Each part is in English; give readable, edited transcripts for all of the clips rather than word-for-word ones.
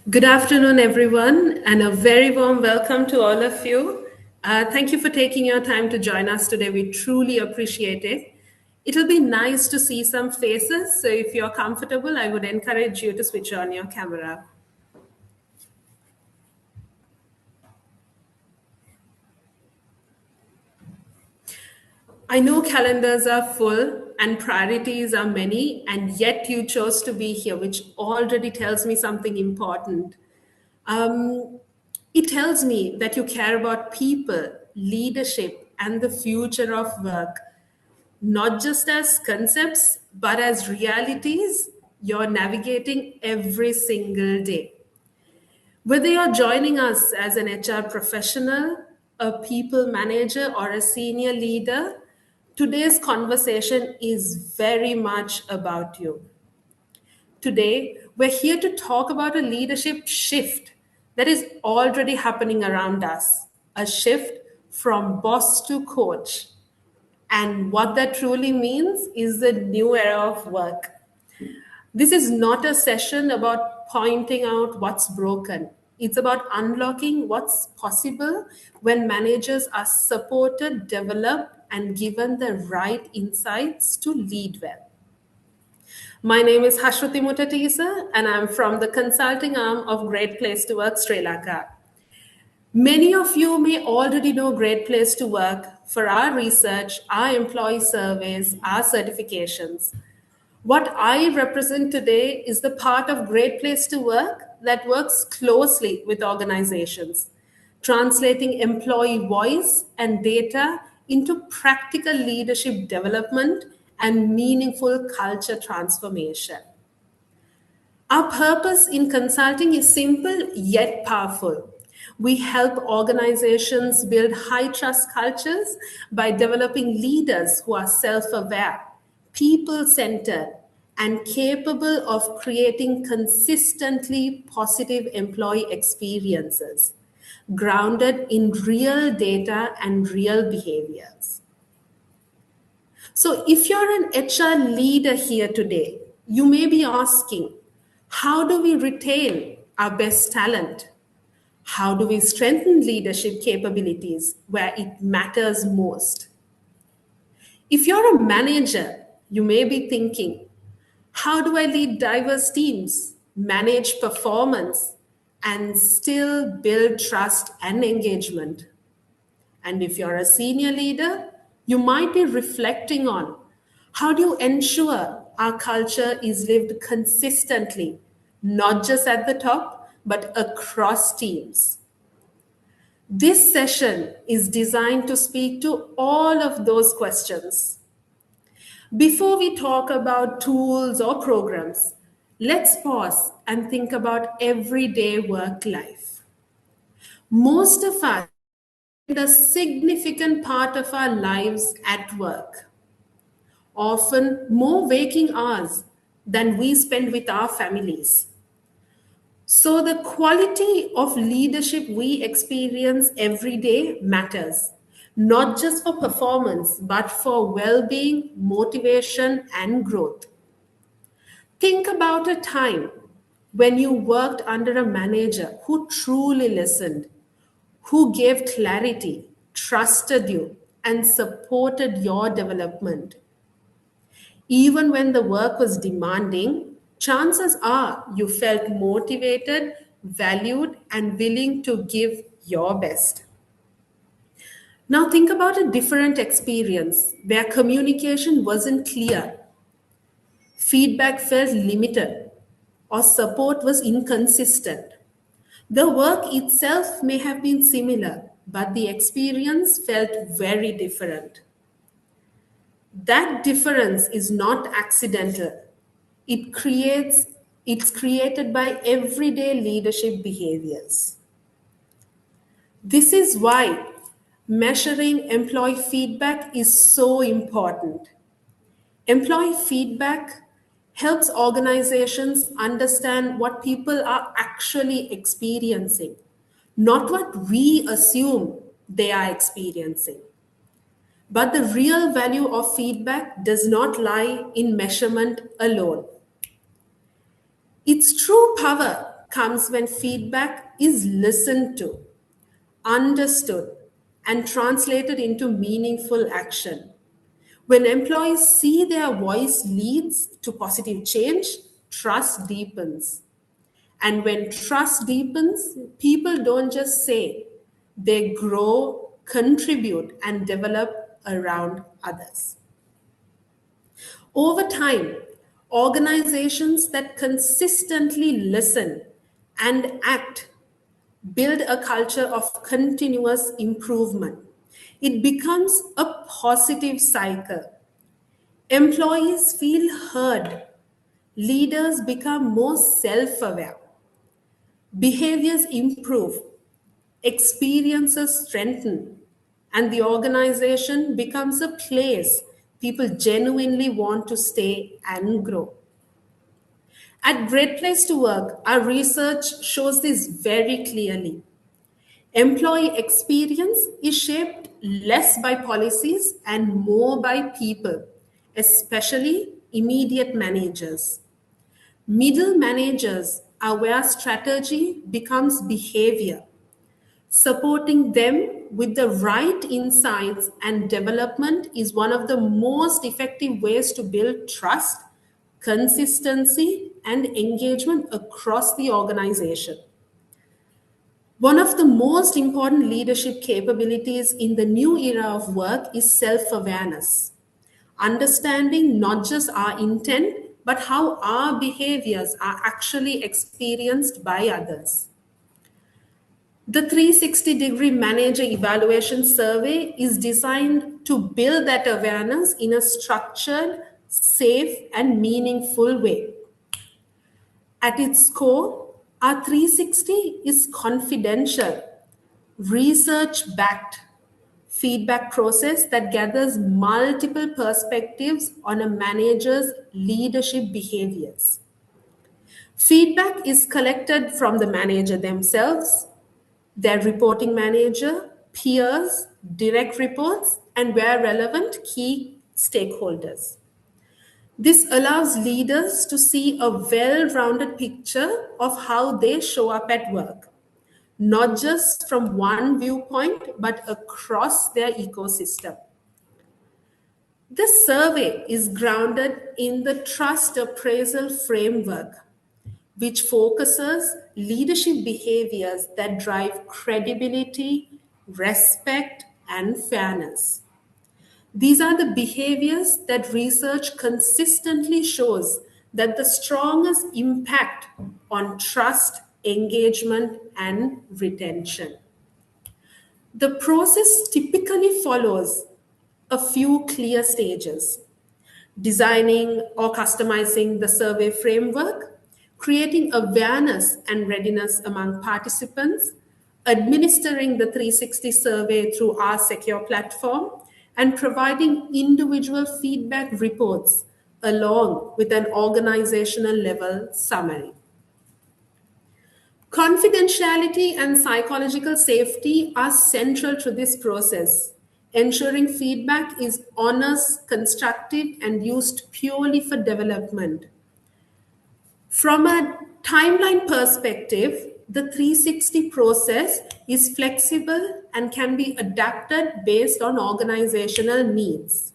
Good afternoon, everyone, and a very warm welcome to all of you. Thank you for taking your time to join us today. We truly appreciate it. It'll be nice to see some faces, so if you're comfortable, I would encourage you to switch on your camera. I know calendars are full and priorities are many, and yet you chose to be here, which already tells me something important. Um, it tells me that you care about people, leadership, and the future of work, not just as concepts, but as realities you're navigating every single day. Whether you're joining us as an HR professional, a people manager, or a senior leader, today's conversation is very much about you. Today, we're here to talk about a leadership shift that is already happening around us, a shift from boss to coach. And what that truly means is the new era of work. This is not a session about pointing out what's broken. It's about unlocking what's possible when managers are supported, developed, and given the right insights to lead well. My name is Hashruti Mutatisa, and I'm from the consulting arm of Great Place to Work Sri Lanka. Many of you may already know Great Place to Work for our research, our employee surveys, our certifications. What I represent today is the part of Great Place to Work that works closely with organizations, translating employee voice and data into practical leadership development and meaningful culture transformation. Our purpose in consulting is simple yet powerful. We help organizations build high trust cultures by developing leaders who are self aware, people centered, and capable of creating consistently positive employee experiences grounded in real data and real behaviors. So, if you're an HR leader here today, you may be asking, how do we retain our best talent? How do we strengthen leadership capabilities where it matters most? If you're a manager, you may be thinking, how do I lead diverse teams, manage performance, and still build trust and engagement? And if you're a senior leader, you might be reflecting on, how do you ensure our culture is lived consistently, not just at the top, but across teams? This session is designed to speak to all of those questions. Before we talk about tools or programs, let's pause and think about everyday work life. Most of us spend a significant part of our lives at work, often more waking hours than we spend with our families. So, the quality of leadership we experience every day matters, not just for performance, but for well being, motivation, and growth. Think about a time when you worked under a manager who truly listened, who gave clarity, trusted you, and supported your development. Even when the work was demanding, chances are you felt motivated, valued, and willing to give your best. Now, think about a different experience where communication wasn't clear, feedback felt limited, or support was inconsistent. The work itself may have been similar, but the experience felt very different. That difference is not accidental. It creates it's created by everyday leadership behaviors. This is why measuring employee feedback is so important. Employee feedback helps organizations understand what people are actually experiencing, not what we assume they are experiencing. But the real value of feedback does not lie in measurement alone. Its true power comes when feedback is listened to, understood, and translated into meaningful action. When employees see their voice leads to positive change, trust deepens. And when trust deepens, people don't just say, they grow, contribute, and develop around others. Over time, organizations that consistently listen and act build a culture of continuous improvement. It becomes a positive cycle. Employees feel heard, leaders become more self aware, behaviors improve, experiences strengthen, and the organization becomes a place people genuinely want to stay and grow. At Great Place to Work, our research shows this very clearly. Employee experience is shaped less by policies and more by people, especially immediate managers. Middle managers are where strategy becomes behavior. Supporting them with the right insights and development is one of the most effective ways to build trust, consistency, and engagement across the organization. One of the most important leadership capabilities in the new era of work is self awareness. Understanding not just our intent, but how our behaviors are actually experienced by others. The 360-degree manager evaluation survey is designed to build that awareness in a structured, safe, and meaningful way. At its core, our 360 is confidential, research backed feedback process that gathers multiple perspectives on a manager's leadership behaviors. Feedback is collected from the manager themselves, their reporting manager, peers, direct reports, and where relevant, key stakeholders. This allows leaders to see a well rounded picture of how they show up at work, not just from one viewpoint, but across their ecosystem. This survey is grounded in the trust appraisal framework, which focuses leadership behaviors that drive credibility, respect, and fairness. These are the behaviors that research consistently shows that the strongest impact on trust, engagement, and retention. The process typically follows a few clear stages: designing or customizing the survey framework, creating awareness and readiness among participants, administering the 360 survey through our secure platform, and providing individual feedback reports along with an organizational level summary. Confidentiality and psychological safety are central to this process, ensuring feedback is honest, constructive, and used purely for development. From a timeline perspective, the 360 process is flexible and can be adapted based on organizational needs.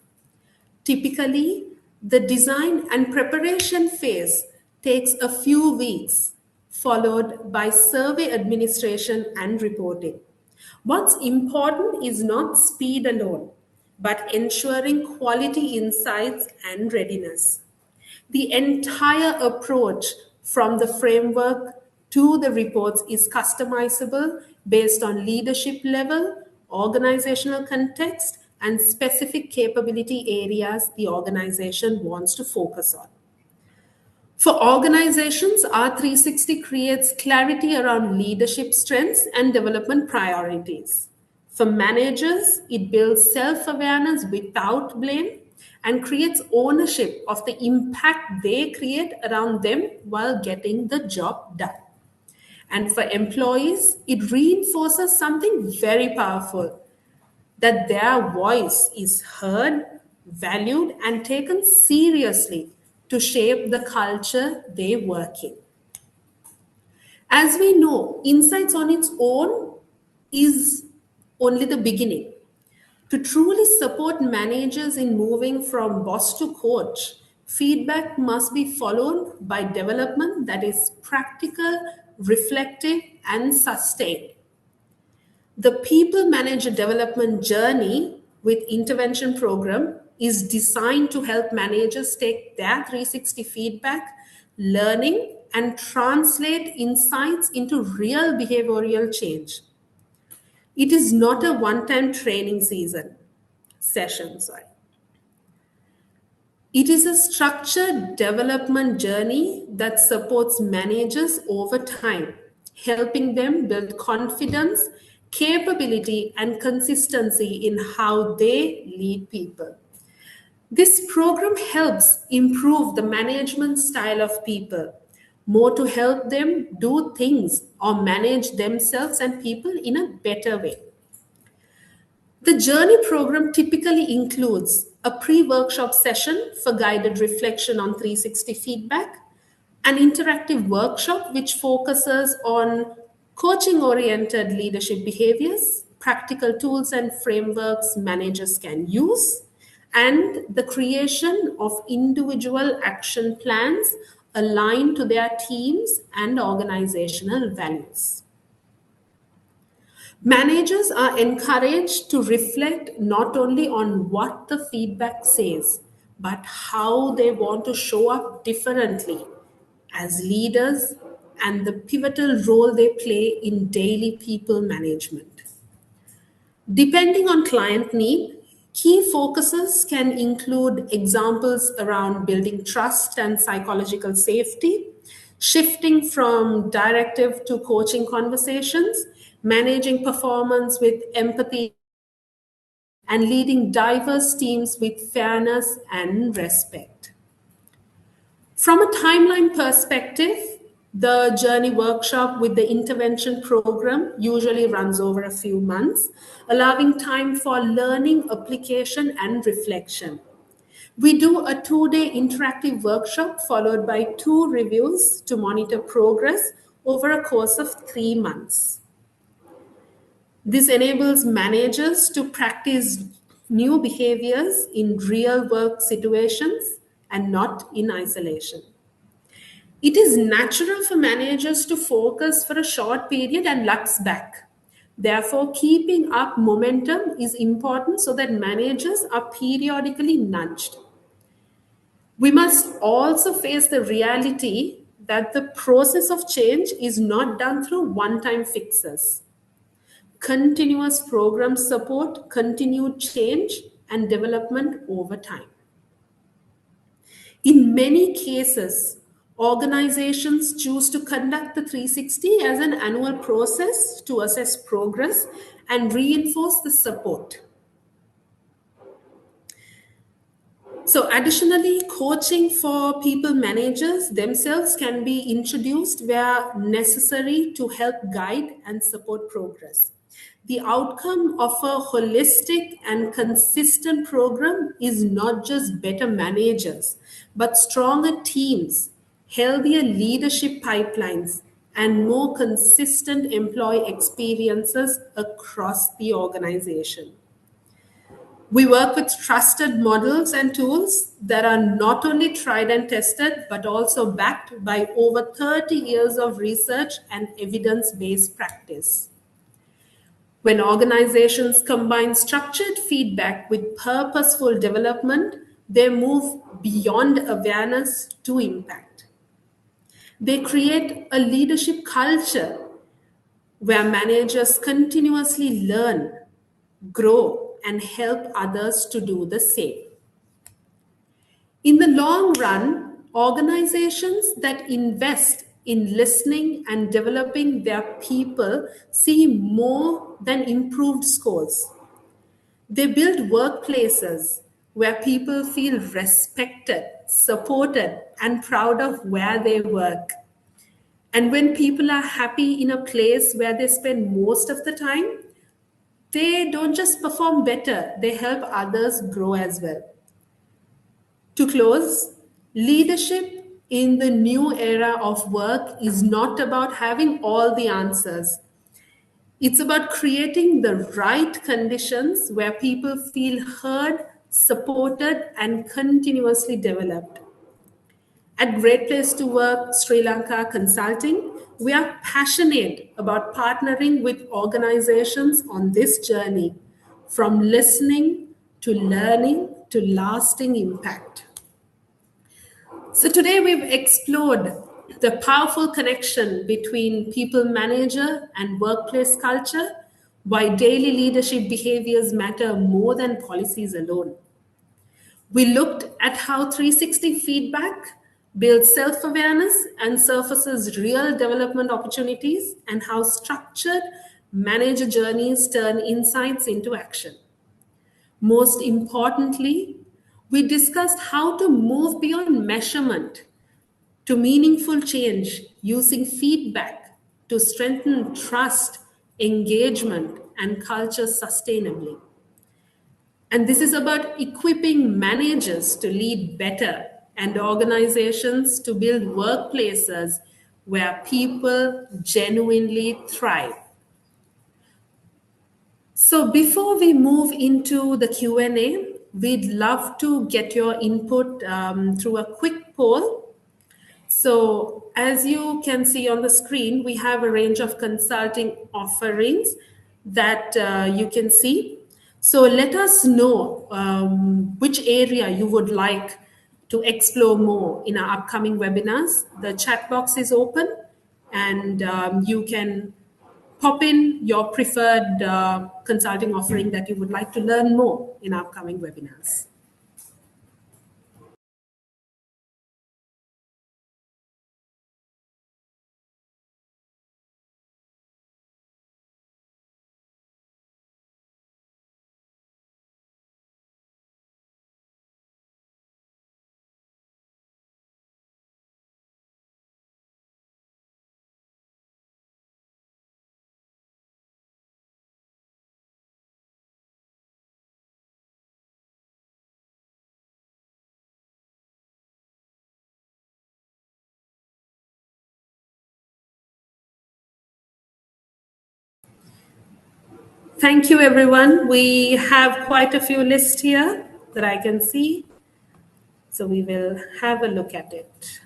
Typically, the design and preparation phase takes a few weeks, followed by survey administration and reporting. What's important is not speed alone, but ensuring quality insights and readiness. The entire approach from the framework to the reports is customizable based on leadership level, organizational context, and specific capability areas the organization wants to focus on. For organizations, R360 creates clarity around leadership strengths and development priorities. For managers, it builds self awareness without blame and creates ownership of the impact they create around them while getting the job done. And for employees, it reinforces something very powerful, that their voice is heard, valued, and taken seriously to shape the culture they work in. As we know, insights on its own is only the beginning. To truly support managers in moving from boss to coach, feedback must be followed by development that is practical, reflective, and sustained. The people manager development journey with intervention program is designed to help managers take their 360 feedback, learning, and translate insights into real behavioral change. It is not a one-time training session, sorry. It is a structured development journey that supports managers over time, helping them build confidence, capability, and consistency in how they lead people. This program helps improve the management style of people, more to help them do things or manage themselves and people in a better way. The journey program typically includes a pre workshop session for guided reflection on 360 feedback, an interactive workshop which focuses on coaching oriented leadership behaviors, practical tools and frameworks managers can use, and the creation of individual action plans aligned to their teams and organizational values. Managers are encouraged to reflect not only on what the feedback says, but how they want to show up differently as leaders and the pivotal role they play in daily people management. Depending on client need, key focuses can include examples around building trust and psychological safety, shifting from directive to coaching conversations, managing performance with empathy, and leading diverse teams with fairness and respect. From a timeline perspective, the journey workshop with the intervention program usually runs over a few months, allowing time for learning, application, and reflection. We do a 2-day interactive workshop followed by 2 reviews to monitor progress over a course of 3 months. This enables managers to practice new behaviors in real work situations and not in isolation. It is natural for managers to focus for a short period and lux back. Therefore, keeping up momentum is important so that managers are periodically nudged. We must also face the reality that the process of change is not done through one time fixes. Continuous program support, continued change, and development over time. In many cases, organizations choose to conduct the 360 as an annual process to assess progress and reinforce the support. So, additionally, coaching for people managers themselves can be introduced where necessary to help guide and support progress. The outcome of a holistic and consistent program is not just better managers, but stronger teams, healthier leadership pipelines, and more consistent employee experiences across the organization. We work with trusted models and tools that are not only tried and tested, but also backed by over 30 years of research and evidence based practice. When organizations combine structured feedback with purposeful development, they move beyond awareness to impact. They create a leadership culture where managers continuously learn, grow, and help others to do the same. In the long run, organizations that invest in listening and developing their people see more than improved scores. They build workplaces where people feel respected, supported, and proud of where they work. And when people are happy in a place where they spend most of the time, they don't just perform better, they help others grow as well. To close, leadership in the new era of work is not about having all the answers. It's about creating the right conditions where people feel heard, supported, and continuously developed. At Great Place to Work Sri Lanka Consulting, we are passionate about partnering with organizations on this journey, from listening to learning to lasting impact. So, today we've explored the powerful connection between people manager and workplace culture, why daily leadership behaviors matter more than policies alone. We looked at how 360 feedback builds self awareness and surfaces real development opportunities, and how structured manager journeys turn insights into action. Most importantly, we discussed how to move beyond measurement to meaningful change using feedback to strengthen trust, engagement, and culture sustainably. And this is about equipping managers to lead better and organizations to build workplaces where people genuinely thrive. So before we move into the Q&A, we'd love to get your input through a quick poll. So as you can see on the screen, we have a range of consulting offerings that you can see. So let us know which area you would like to explore more in our upcoming webinars. The chat box is open, and you can pop in your preferred consulting offering that you would like to learn more in our upcoming webinars. Thank you, everyone. We have quite a few lists here that I can see, so we will have a look at it.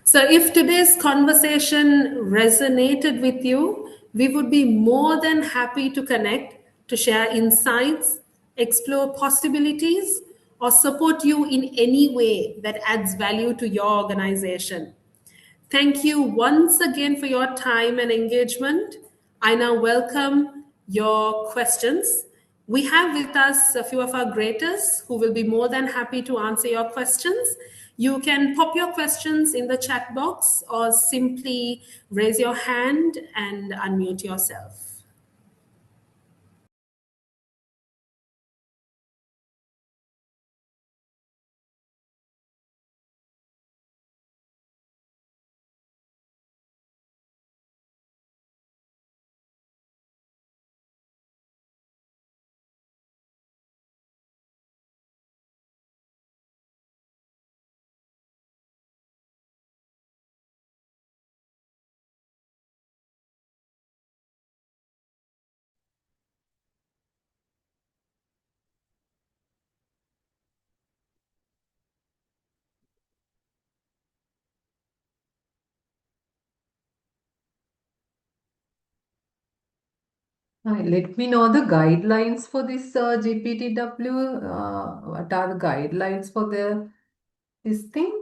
So, if today's conversation resonated with you, we would be more than happy to connect, to share insights, explore possibilities, or support you in any way that adds value to your organization. Thank you once again for your time and engagement. I now welcome your questions. We have with us a few of our graders who will be more than happy to answer your questions. You can pop your questions in the chat box or simply raise your hand and unmute yourself. Let me know the guidelines for this GPTW. What are the guidelines for this thing?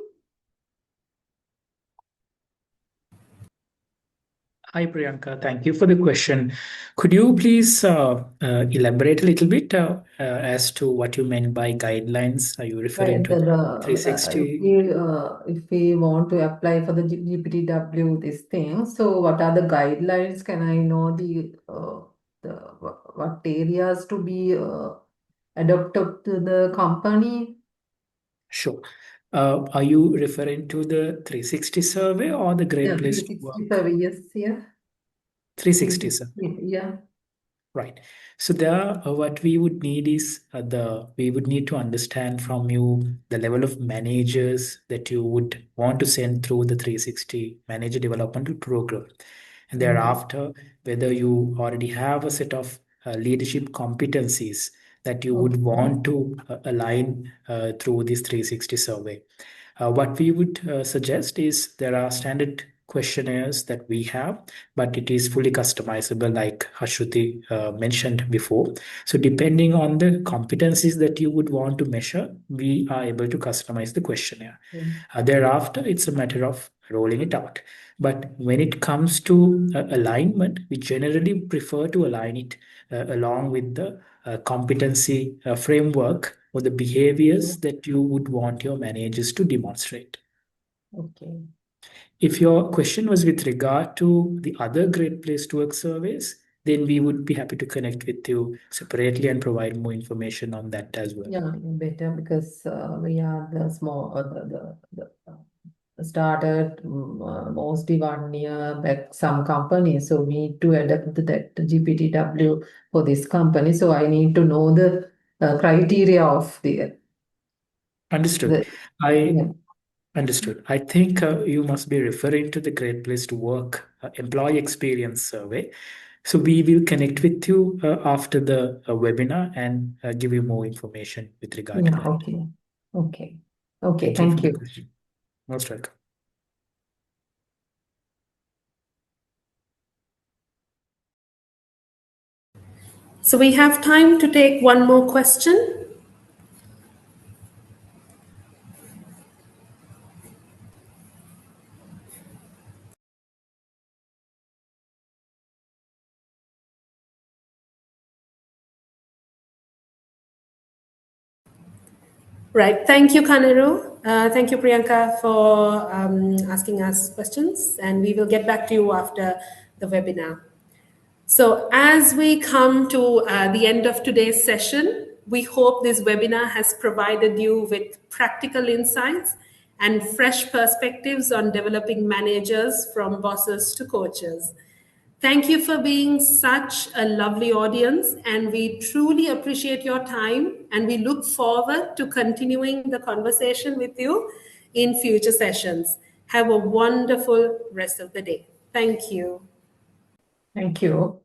Hi, Priyanka. Thank you for the question. Could you please elaborate a little bit as to what you meant by guidelines? Are you referring Right, to the 360? if we want to apply for the GPTW this thing, so what are the guidelines? Can I know the what areas to be adopted to the company? Sure. Are you referring to the 360 survey or the Yeah, Great Place to 360 Work? survey. Yes, yeah. 360 survey. Yeah. Right. So there, what we would need is we would need to understand from you the level of managers that you would want to send through the 360 manager developmental program, and thereafter whether you already have a set of leadership competencies that you would want to align through this 360 survey. What we would suggest is there are standard questionnaires that we have, but it is fully customizable, like Hashruti mentioned before. So, depending on the competencies that you would want to measure, we are able to customize the questionnaire. Thereafter, it's a matter of rolling it out. But when it comes to alignment, we generally prefer to align it along with the competency framework or the behaviors that you would want your managers to demonstrate. Okay. If your question was with regard to the other Great Place to Work surveys, then we would be happy to connect with you separately and provide more information on that as well. Yeah, better because we are the small, started mostly 1 year back some companies, so we need to adapt that GPTW for this company. So I need to know the criteria of Understood. yeah. Understood. I think you must be referring to the Great Place to Work employee experience survey. So we will connect with you after the webinar and give you more information with regard to Yeah, that. okay. Okay. Okay, Thank you for thank the you. question. Most welcome. So we have time to take one more question. Right. Thank you, Kaneru. Thank you, Priyanka, for asking us questions. And we will get back to you after the webinar. So as we come to the end of today's session, we hope this webinar has provided you with practical insights and fresh perspectives on developing managers from bosses to coaches. Thank you for being such a lovely audience, and we truly appreciate your time, and we look forward to continuing the conversation with you in future sessions. Have a wonderful rest of the day. Thank you. Thank you.